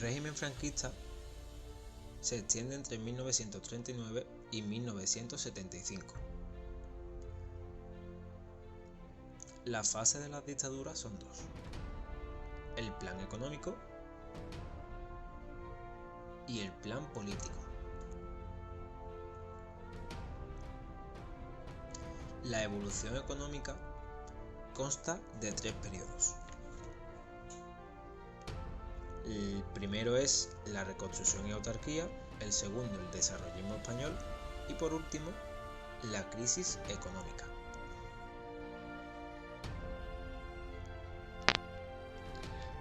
régimen franquista se extiende entre 1939 y 1975. Las fases de las dictaduras son dos: el plan económico y el plan político. La evolución económica consta de 3 periodos. El primero es la reconstrucción y autarquía, el segundo el desarrollismo español y por último la crisis económica.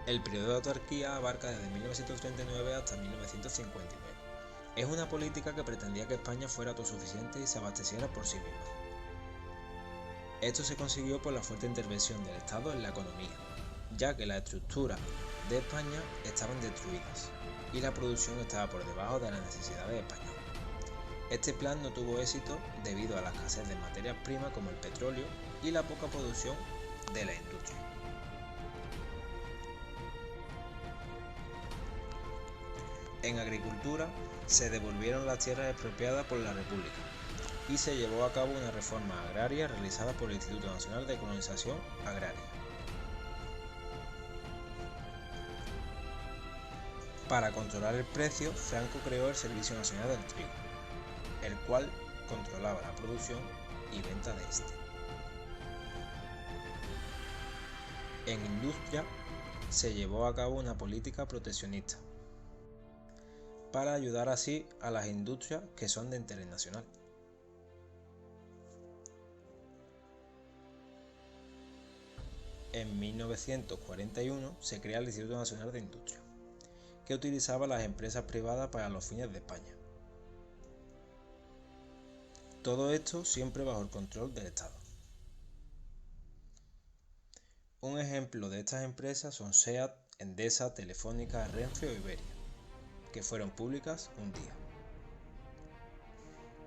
El periodo de autarquía abarca desde 1939 hasta 1959. Es una política que pretendía que España fuera autosuficiente y se abasteciera por sí misma. Esto se consiguió por la fuerte intervención del Estado en la economía, ya que las estructuras de España estaban destruidas y la producción estaba por debajo de las necesidades españolas. Este plan no tuvo éxito debido a la escasez de materias primas como el petróleo y la poca producción de la industria. En agricultura se devolvieron las tierras expropiadas por la República y se llevó a cabo una reforma agraria realizada por el Instituto Nacional de Colonización Agraria. Para controlar el precio, Franco creó el Servicio Nacional del Trigo, el cual controlaba la producción y venta de este. En industria se llevó a cabo una política proteccionista para ayudar así a las industrias que son de interés nacional. En 1941 se crea el Instituto Nacional de Industria, que utilizaba las empresas privadas para los fines de España. Todo esto siempre bajo el control del Estado. Un ejemplo de estas empresas son SEAT, Endesa, Telefónica, Renfe o Iberia, que fueron públicas un día.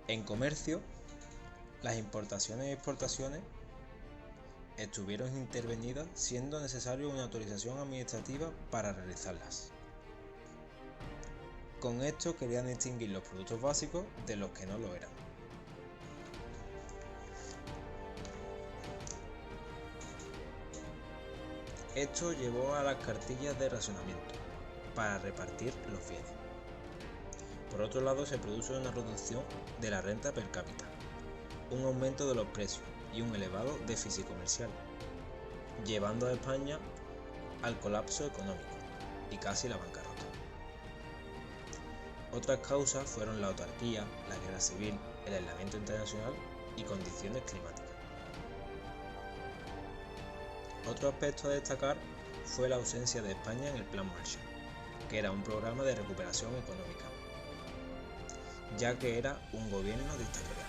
En comercio, las importaciones y exportaciones estuvieron intervenidas siendo necesario una autorización administrativa para realizarlas. Con esto querían distinguir los productos básicos de los que no lo eran. Esto llevó a las cartillas de racionamiento para repartir los bienes. Por otro lado, se produjo una reducción de la renta per cápita, un aumento de los precios y un elevado déficit comercial, llevando a España al colapso económico y casi la bancarrota. Otras causas fueron la autarquía, la guerra civil, el aislamiento internacional y condiciones climáticas. Otro aspecto a destacar fue la ausencia de España en el Plan Marshall, que era un programa de recuperación económica, ya que era un gobierno dictatorial.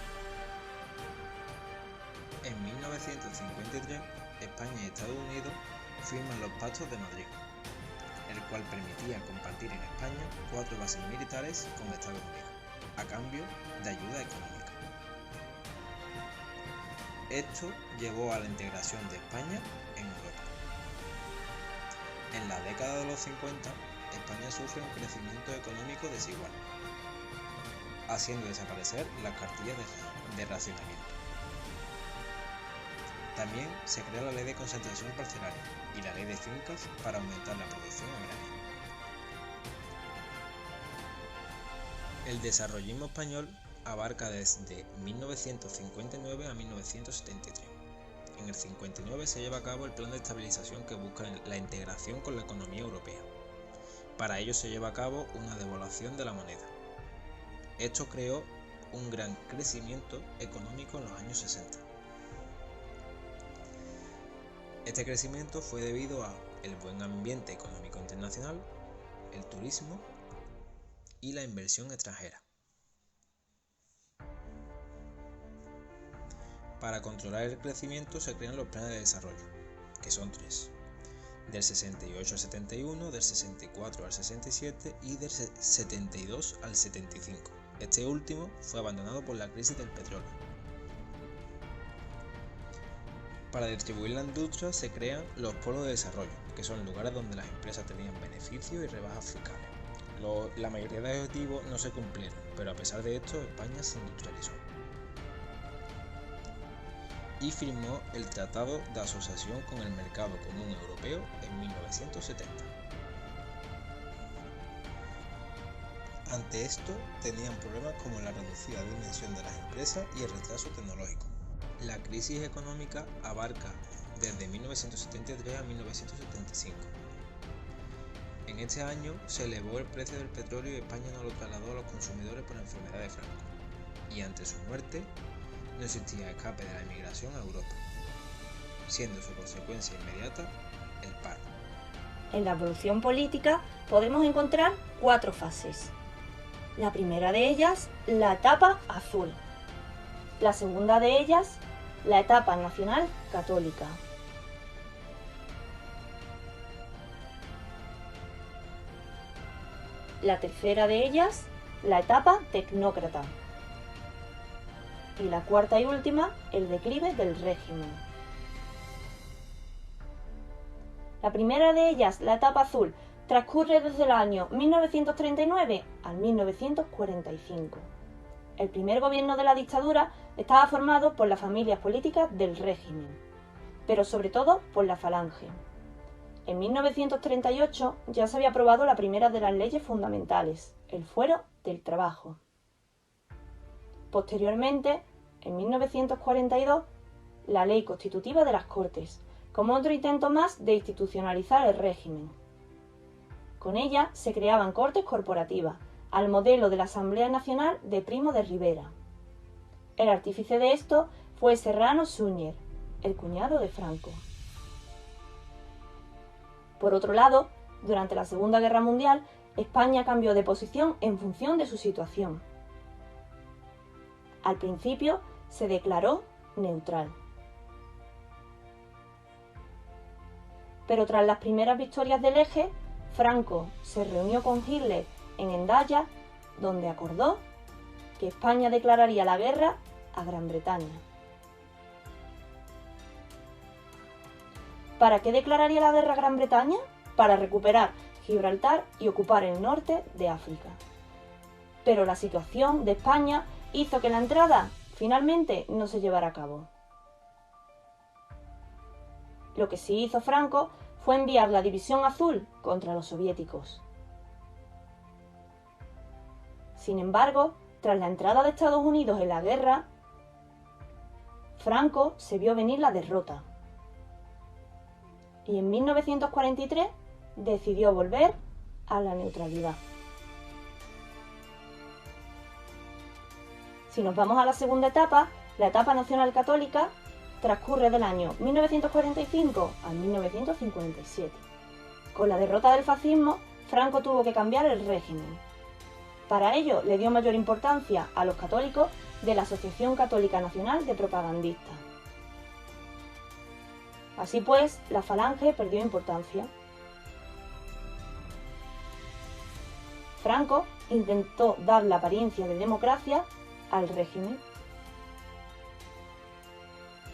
En 1953, España y Estados Unidos firman los Pactos de Madrid, el cual permitía compartir en España 4 bases militares con Estados Unidos, a cambio de ayuda económica. Esto llevó a la integración de España en Europa. En la década de los 50, España sufre un crecimiento económico desigual, haciendo desaparecer las cartillas de racionamiento. También se crea la Ley de Concentración Parcelaria y la Ley de Fincas para aumentar la producción agraria. El desarrollismo español abarca desde 1959 a 1973. En el 59 se lleva a cabo el Plan de Estabilización que busca la integración con la economía europea. Para ello se lleva a cabo una devaluación de la moneda. Esto creó un gran crecimiento económico en los años 60. Este crecimiento fue debido a el buen ambiente económico internacional, el turismo y la inversión extranjera. Para controlar el crecimiento se crean los planes de desarrollo, que son 3, del 68 al 71, del 64 al 67 y del 72 al 75. Este último fue abandonado por la crisis del petróleo. Para distribuir la industria se crean los polos de desarrollo, que son lugares donde las empresas tenían beneficios y rebajas fiscales. La mayoría de objetivos no se cumplieron, pero a pesar de esto España se industrializó y firmó el Tratado de Asociación con el Mercado Común Europeo en 1970. Ante esto, tenían problemas como la reducida dimensión de las empresas y el retraso tecnológico. La crisis económica abarca desde 1973 a 1975. En este año se elevó el precio del petróleo y España no lo trasladó a los consumidores por la enfermedad de Franco, y ante su muerte no existía escape de la emigración a Europa, siendo su consecuencia inmediata el paro. En la evolución política podemos encontrar 4 fases. La primera de ellas, la etapa azul. La segunda de ellas, la etapa nacional católica. La tercera de ellas, la etapa tecnócrata. Y la cuarta y última, el declive del régimen. La primera de ellas, la etapa azul, transcurre desde el año 1939 al 1945. El primer gobierno de la dictadura estaba formado por las familias políticas del régimen, pero sobre todo por la Falange. En 1938 ya se había aprobado la primera de las leyes fundamentales, el fuero del trabajo. Posteriormente, en 1942, la Ley Constitutiva de las Cortes, como otro intento más de institucionalizar el régimen. Con ella se creaban cortes corporativas, al modelo de la Asamblea Nacional de Primo de Rivera. El artífice de esto fue Serrano Suñer, el cuñado de Franco. Por otro lado, durante la Segunda Guerra Mundial, España cambió de posición en función de su situación. Al principio se declaró neutral. Pero tras las primeras victorias del Eje, Franco se reunió con Hitler en Hendaya, donde acordó que España declararía la guerra a Gran Bretaña. ¿Para qué declararía la guerra a Gran Bretaña? Para recuperar Gibraltar y ocupar el norte de África. Pero la situación de España hizo que la entrada finalmente no se llevara a cabo. Lo que sí hizo Franco fue enviar la División Azul contra los soviéticos. Sin embargo, tras la entrada de Estados Unidos en la guerra, Franco se vio venir la derrota. Y en 1943 decidió volver a la neutralidad. Si nos vamos a la segunda etapa, la etapa nacional católica transcurre del año 1945 al 1957. Con la derrota del fascismo, Franco tuvo que cambiar el régimen. Para ello le dio mayor importancia a los católicos de la Asociación Católica Nacional de Propagandistas. Así pues, la Falange perdió importancia. Franco intentó dar la apariencia de democracia al régimen.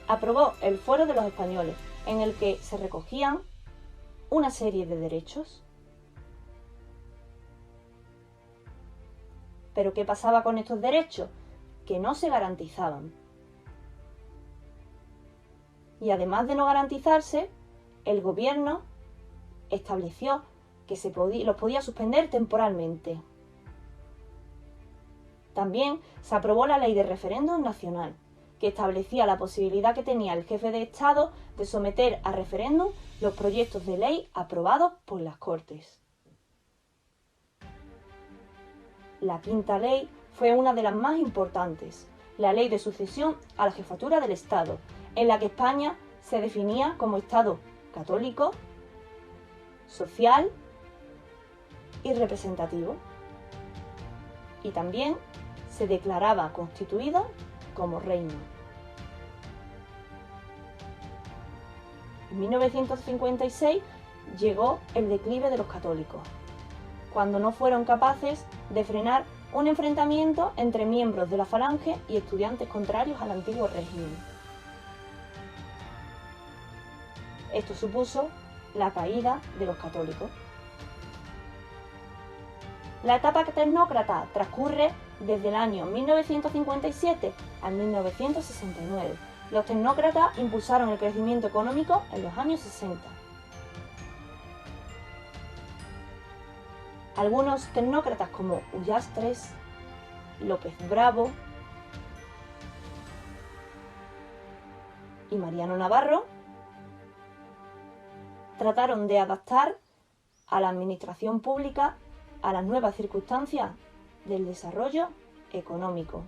Aprobó el Fuero de los Españoles, en el que se recogían una serie de derechos. ¿Pero qué pasaba con estos derechos? Que no se garantizaban. Y además de no garantizarse, el gobierno estableció que los podía suspender temporalmente. También se aprobó la Ley de Referéndum Nacional, que establecía la posibilidad que tenía el jefe de Estado de someter a referéndum los proyectos de ley aprobados por las Cortes. La quinta ley fue una de las más importantes, la Ley de Sucesión a la Jefatura del Estado, en la que España se definía como Estado católico, social y representativo. Y también se declaraba constituida como reino. En 1956 llegó el declive de los católicos, cuando no fueron capaces de frenar un enfrentamiento entre miembros de la Falange y estudiantes contrarios al antiguo régimen. Esto supuso la caída de los católicos. La etapa tecnócrata transcurre desde el año 1957 al 1969. Los tecnócratas impulsaron el crecimiento económico en los años 60. Algunos tecnócratas como Ullastres, López Bravo y Mariano Navarro trataron de adaptar a la administración pública a las nuevas circunstancias del desarrollo económico.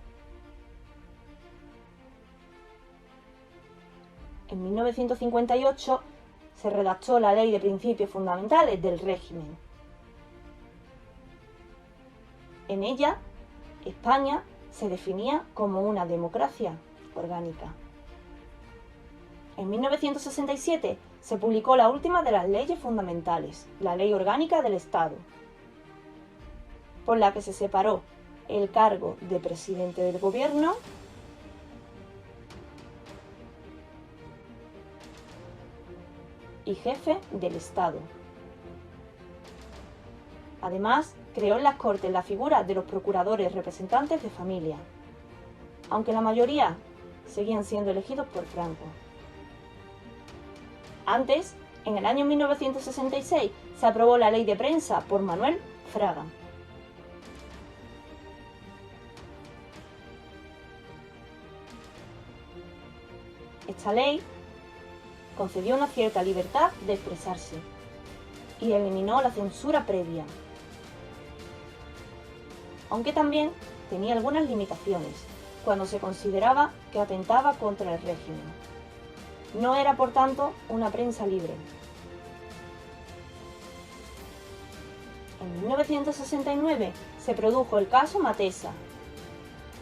En 1958 se redactó la Ley de Principios Fundamentales del régimen. En ella, España se definía como una democracia orgánica. En 1967 se publicó la última de las leyes fundamentales, la Ley Orgánica del Estado, por la que se separó el cargo de presidente del gobierno y jefe del Estado. Además, creó en las Cortes la figura de los procuradores representantes de familia, aunque la mayoría seguían siendo elegidos por Franco. Antes, en el año 1966, se aprobó la Ley de Prensa por Manuel Fraga. Esta ley concedió una cierta libertad de expresarse y eliminó la censura previa, aunque también tenía algunas limitaciones cuando se consideraba que atentaba contra el régimen. No era, por tanto, una prensa libre. En 1969 se produjo el caso Matesa,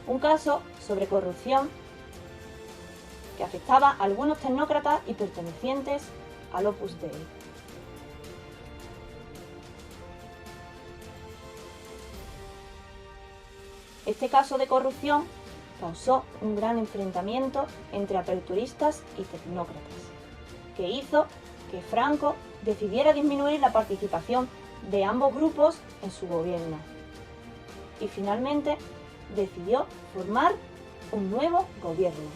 un caso sobre corrupción que afectaba a algunos tecnócratas y pertenecientes al Opus Dei. Este caso de corrupción causó un gran enfrentamiento entre aperturistas y tecnócratas, que hizo que Franco decidiera disminuir la participación de ambos grupos en su gobierno y finalmente decidió formar un nuevo gobierno.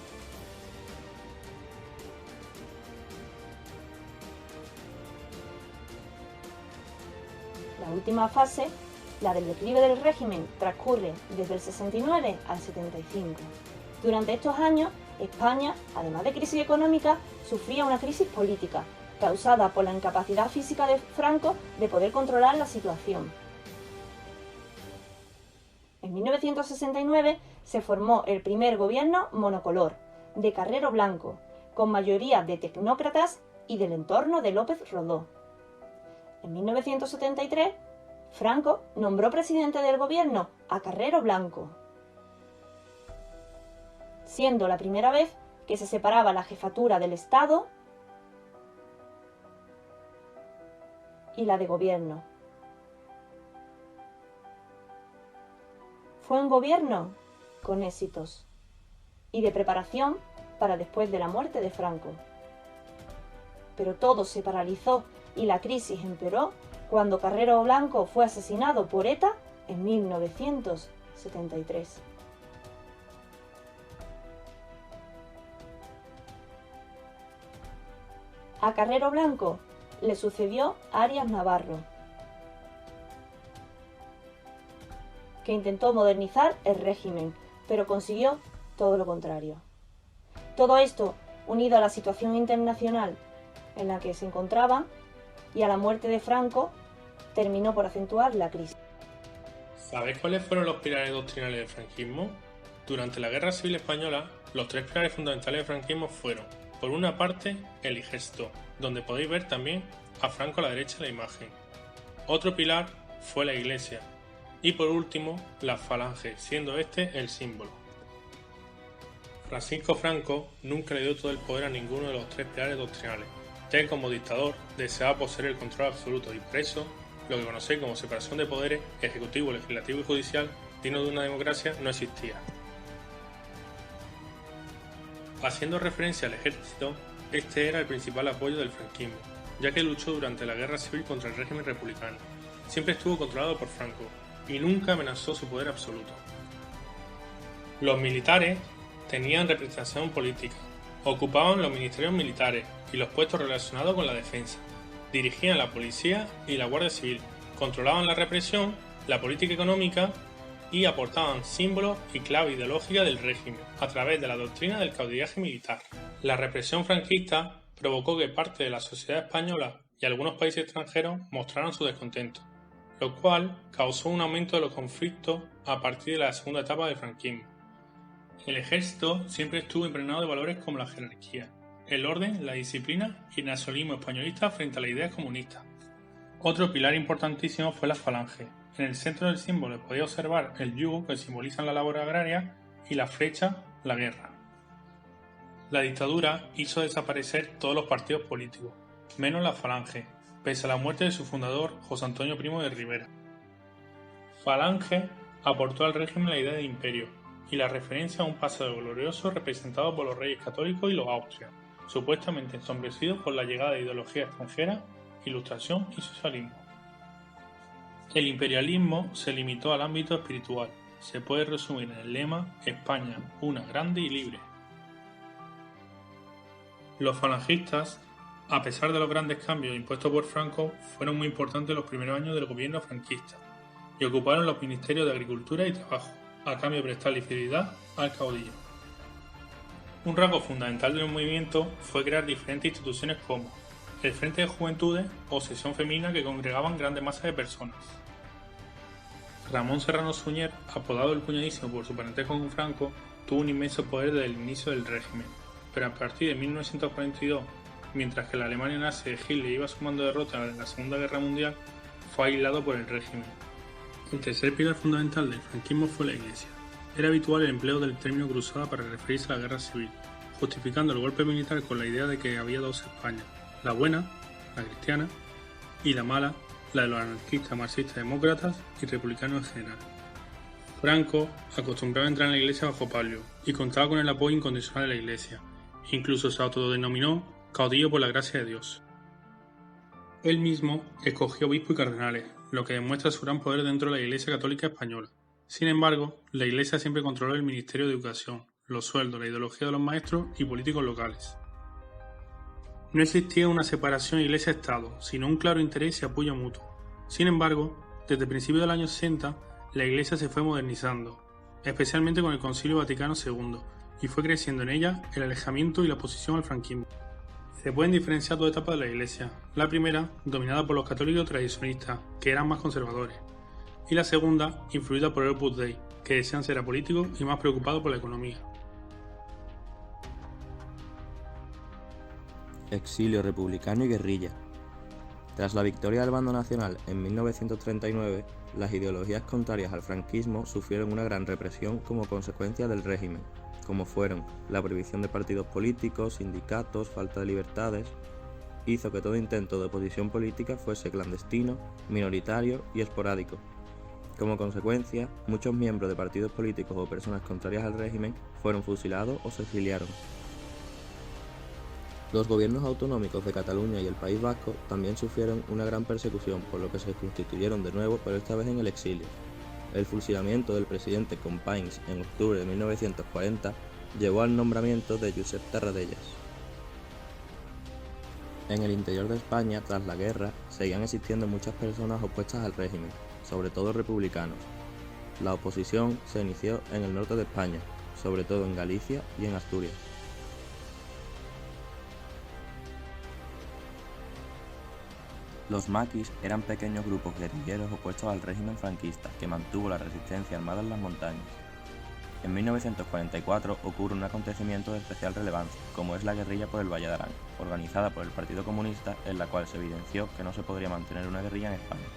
La última fase, la del declive del régimen, transcurre desde el 69 al 75. Durante estos años, España, además de crisis económica, sufría una crisis política, causada por la incapacidad física de Franco de poder controlar la situación. En 1969 se formó el primer gobierno monocolor, de Carrero Blanco, con mayoría de tecnócratas y del entorno de López Rodó. En 1973, Franco nombró presidente del gobierno a Carrero Blanco, siendo la primera vez que se separaba la jefatura del Estado y la de gobierno. Fue un gobierno con éxitos y de preparación para después de la muerte de Franco. Pero todo se paralizó y la crisis empeoró cuando Carrero Blanco fue asesinado por ETA en 1973. A Carrero Blanco le sucedió Arias Navarro, que intentó modernizar el régimen, pero consiguió todo lo contrario. Todo esto, unido a la situación internacional en la que se encontraban y a la muerte de Franco, terminó por acentuar la crisis. ¿Sabéis cuáles fueron los pilares doctrinales del franquismo? Durante la Guerra Civil Española, los tres pilares fundamentales del franquismo fueron, por una parte, el Ejército, donde podéis ver también a Franco a la derecha de la imagen. Otro pilar fue la Iglesia. Y por último, la Falange, siendo este el símbolo. Francisco Franco nunca le dio todo el poder a ninguno de los tres pilares doctrinales, ya que como dictador deseaba poseer el control absoluto y por eso, lo que conocéis como separación de poderes, ejecutivo, legislativo y judicial, digno de una democracia, no existía. Haciendo referencia al ejército, este era el principal apoyo del franquismo, ya que luchó durante la guerra civil contra el régimen republicano. Siempre estuvo controlado por Franco, y nunca amenazó su poder absoluto. Los militares tenían representación política, ocupaban los ministerios militares y los puestos relacionados con la defensa, dirigían la policía y la Guardia Civil, controlaban la represión, la política económica y aportaban símbolos y clave ideológica del régimen a través de la doctrina del caudillaje militar. La represión franquista provocó que parte de la sociedad española y algunos países extranjeros mostraran su descontento, lo cual causó un aumento de los conflictos a partir de la segunda etapa del franquismo. El ejército siempre estuvo impregnado de valores como la jerarquía, el orden, la disciplina y el nacionalismo españolista frente a las ideas comunistas. Otro pilar importantísimo fue la falange. En el centro del símbolo podía observar el yugo, que simboliza la labor agraria, y la flecha, la guerra. La dictadura hizo desaparecer todos los partidos políticos, menos la falange, pese a la muerte de su fundador, José Antonio Primo de Rivera. Falange aportó al régimen la idea de imperio y la referencia a un pasado glorioso representado por los reyes católicos y los austrias, supuestamente ensombrecidos por la llegada de ideología extranjera, ilustración y socialismo. El imperialismo se limitó al ámbito espiritual. Se puede resumir en el lema España, una, grande y libre. Los falangistas, a pesar de los grandes cambios impuestos por Franco, fueron muy importantes los primeros años del gobierno franquista y ocuparon los ministerios de Agricultura y Trabajo, a cambio de prestarle fidelidad al caudillo. Un rasgo fundamental del movimiento fue crear diferentes instituciones como el Frente de Juventudes o Sección Femenina, que congregaban grandes masas de personas. Ramón Serrano Suñer, apodado el Puñadísimo por su parentesco con Franco, tuvo un inmenso poder desde el inicio del régimen, pero a partir de 1942, mientras que la Alemania nazi de Hitler iba sumando derrotas en la Segunda Guerra Mundial, fue aislado por el régimen. El tercer pilar fundamental del franquismo fue la Iglesia. Era habitual el empleo del término cruzada para referirse a la guerra civil, justificando el golpe militar con la idea de que había dos Españas, la buena, la cristiana, y la mala, la de los anarquistas, marxistas, demócratas y republicanos en general. Franco acostumbraba a entrar en la Iglesia bajo palio y contaba con el apoyo incondicional de la Iglesia. Incluso se autodenominó caudillo por la gracia de Dios. Él mismo escogió obispos y cardenales, lo que demuestra su gran poder dentro de la Iglesia Católica Española. Sin embargo, la Iglesia siempre controló el Ministerio de Educación, los sueldos, la ideología de los maestros y políticos locales. No existía una separación Iglesia-Estado, sino un claro interés y apoyo mutuo. Sin embargo, desde principios del año 60, la Iglesia se fue modernizando, especialmente con el Concilio Vaticano II, y fue creciendo en ella el alejamiento y la oposición al franquismo. Se pueden diferenciar dos etapas de la Iglesia. La primera, dominada por los católicos tradicionalistas, que eran más conservadores, y la segunda, influida por el Opus Dei, que desean ser apolíticos y más preocupados por la economía. Exilio republicano y guerrilla. Tras la victoria del bando nacional en 1939, las ideologías contrarias al franquismo sufrieron una gran represión como consecuencia del régimen, como fueron la prohibición de partidos políticos, sindicatos, falta de libertades. Hizo que todo intento de oposición política fuese clandestino, minoritario y esporádico. Como consecuencia, muchos miembros de partidos políticos o personas contrarias al régimen fueron fusilados o se exiliaron. Los gobiernos autonómicos de Cataluña y el País Vasco también sufrieron una gran persecución, por lo que se constituyeron de nuevo, pero esta vez en el exilio. El fusilamiento del presidente Companys en octubre de 1940 llevó al nombramiento de Josep Tarradellas. En el interior de España, tras la guerra, seguían existiendo muchas personas opuestas al régimen, sobre todo republicanos. La oposición se inició en el norte de España, sobre todo en Galicia y en Asturias. Los maquis eran pequeños grupos guerrilleros opuestos al régimen franquista que mantuvo la resistencia armada en las montañas. En 1944 ocurre un acontecimiento de especial relevancia, como es la guerrilla por el Valle de Arán, organizada por el Partido Comunista, en la cual se evidenció que no se podría mantener una guerrilla en España.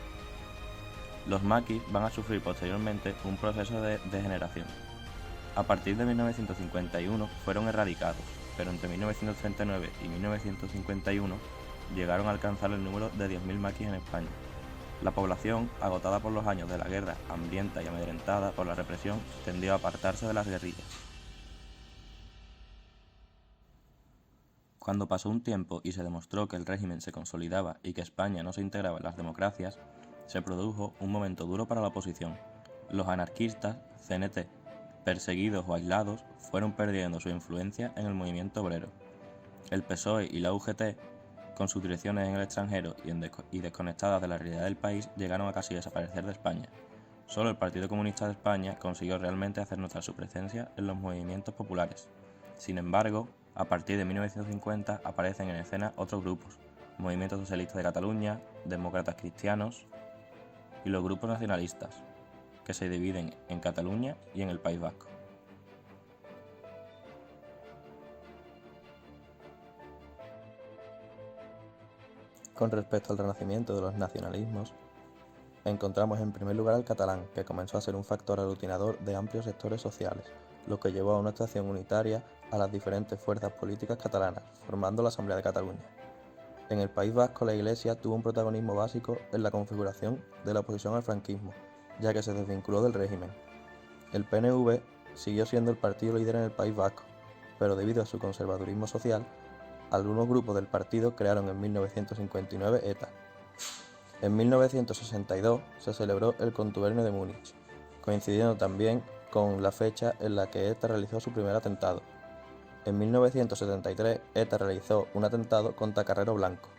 Los maquis van a sufrir posteriormente un proceso de degeneración. A partir de 1951 fueron erradicados, pero entre 1939 y 1951 llegaron a alcanzar el número de 10.000 maquis en España. La población, agotada por los años de la guerra, hambrienta y amedrentada por la represión, tendió a apartarse de las guerrillas. Cuando pasó un tiempo y se demostró que el régimen se consolidaba y que España no se integraba en las democracias, se produjo un momento duro para la oposición. Los anarquistas, CNT, perseguidos o aislados, fueron perdiendo su influencia en el movimiento obrero. El PSOE y la UGT, con sus direcciones en el extranjero y desconectadas de la realidad del país, llegaron a casi desaparecer de España. Solo el Partido Comunista de España consiguió realmente hacer notar su presencia en los movimientos populares. Sin embargo, a partir de 1950 aparecen en escena otros grupos: Movimiento Socialista de Cataluña, Demócratas Cristianos y los grupos nacionalistas, que se dividen en Cataluña y en el País Vasco. Con respecto al renacimiento de los nacionalismos, encontramos en primer lugar al catalán, que comenzó a ser un factor aglutinador de amplios sectores sociales, lo que llevó a una actuación unitaria a las diferentes fuerzas políticas catalanas, formando la Asamblea de Cataluña. En el País Vasco, la Iglesia tuvo un protagonismo básico en la configuración de la oposición al franquismo, ya que se desvinculó del régimen. El PNV siguió siendo el partido líder en el País Vasco, pero debido a su conservadurismo social, algunos grupos del partido crearon en 1959 ETA. En 1962 se celebró el Contubernio de Múnich, coincidiendo también con la fecha en la que ETA realizó su primer atentado. En 1973, ETA realizó un atentado contra Carrero Blanco.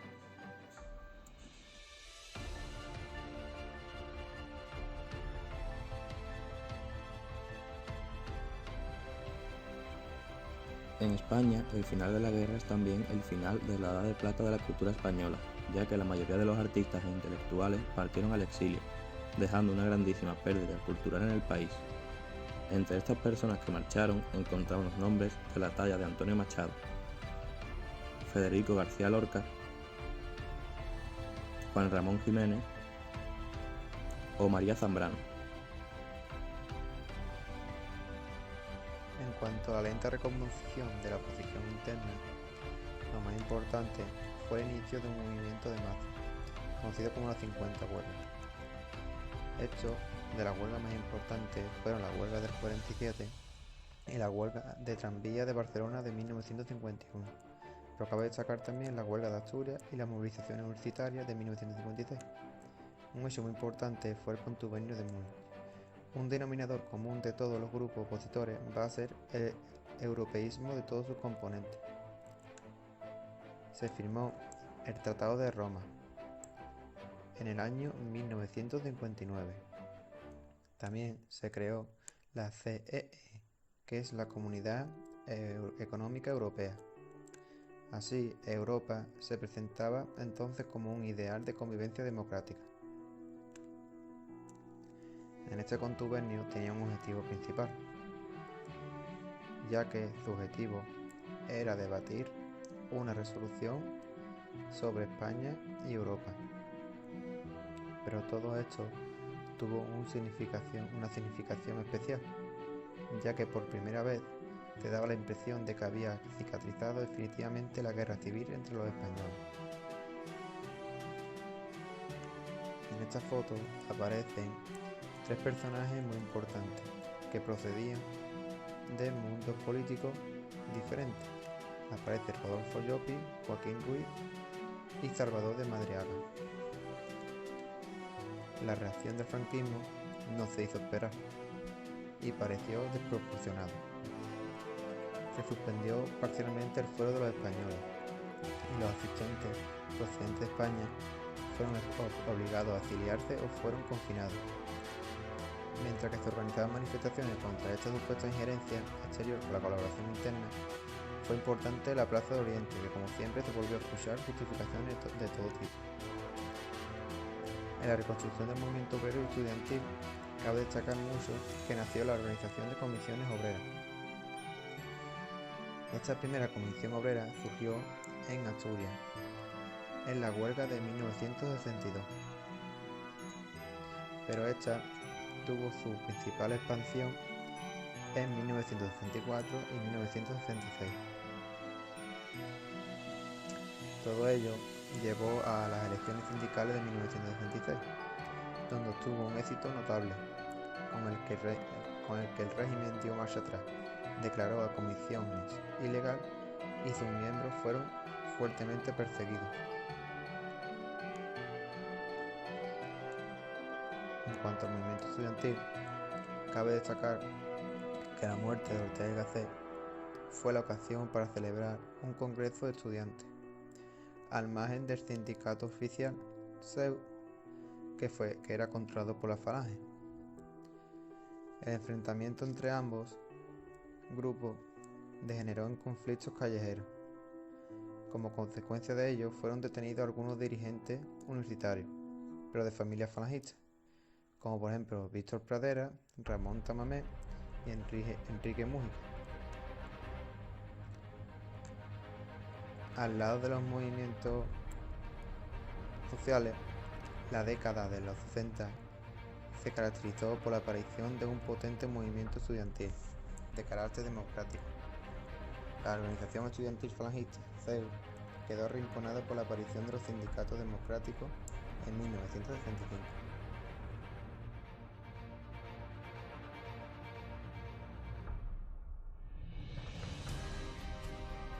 En España, el final de la guerra es también el final de la Edad de Plata de la cultura española, ya que la mayoría de los artistas e intelectuales partieron al exilio, dejando una grandísima pérdida cultural en el país. Entre estas personas que marcharon encontramos nombres de la talla de Antonio Machado, Federico García Lorca, Juan Ramón Jiménez o María Zambrano. En cuanto a la lenta recomposición de la oposición interna, lo más importante fue el inicio de un movimiento de masas, conocido como las 50 huelgas. Hechos de las huelgas más importantes fueron la huelga del 47 y la huelga de tranvía de Barcelona de 1951, pero cabe destacar también la huelga de Asturias y las movilizaciones universitarias de 1956. Un hecho muy importante fue el Contubernio de Múnich. Un denominador común de todos los grupos opositores va a ser el europeísmo de todos sus componentes. Se firmó el Tratado de Roma en el año 1959. También se creó la CEE, que es la Comunidad Económica Europea. Así, Europa se presentaba entonces como un ideal de convivencia democrática. En este contubernio tenía un objetivo principal, ya que su objetivo era debatir una resolución sobre España y Europa. Pero todo esto tuvo una significación especial, ya que por primera vez te daba la impresión de que había cicatrizado definitivamente la guerra civil entre los españoles. En esta foto aparecen tres personajes muy importantes que procedían de mundos políticos diferentes. Aparece Rodolfo Llopis, Joaquín Ruiz y Salvador de Madriaga. La reacción del franquismo no se hizo esperar y pareció desproporcionada. Se suspendió parcialmente el fuero de los españoles y los asistentes procedentes de España fueron obligados a exiliarse o fueron confinados. Mientras que se organizaban manifestaciones contra esta supuesta injerencia exterior con la colaboración interna, fue importante la Plaza de Oriente, que como siempre se volvió a escuchar justificaciones de todo tipo. En la reconstrucción del movimiento obrero y estudiantil, cabe destacar mucho que nació la organización de comisiones obreras. Esta primera comisión obrera surgió en Asturias, en la huelga de 1962, pero esta tuvo su principal expansión en 1964 y 1966. Todo ello llevó a las elecciones sindicales de 1966, donde obtuvo un éxito notable, con el que el régimen dio marcha atrás, declaró a comisiones ilegal y sus miembros fueron fuertemente perseguidos. cuanto al movimiento estudiantil, cabe destacar que la muerte de Ortega y Gasset fue la ocasión para celebrar un congreso de estudiantes, al margen del sindicato oficial CEU, que era controlado por la Falange. El enfrentamiento entre ambos grupos degeneró en conflictos callejeros. Como consecuencia de ello, fueron detenidos algunos dirigentes universitarios, pero de familias falangistas, como por ejemplo Víctor Pradera, Ramón Tamamet y Enrique Mújica. Al lado de los movimientos sociales, la década de los 60 se caracterizó por la aparición de un potente movimiento estudiantil de carácter democrático. La organización estudiantil falangista, CEU, quedó arrinconada por la aparición de los sindicatos democráticos en 1965.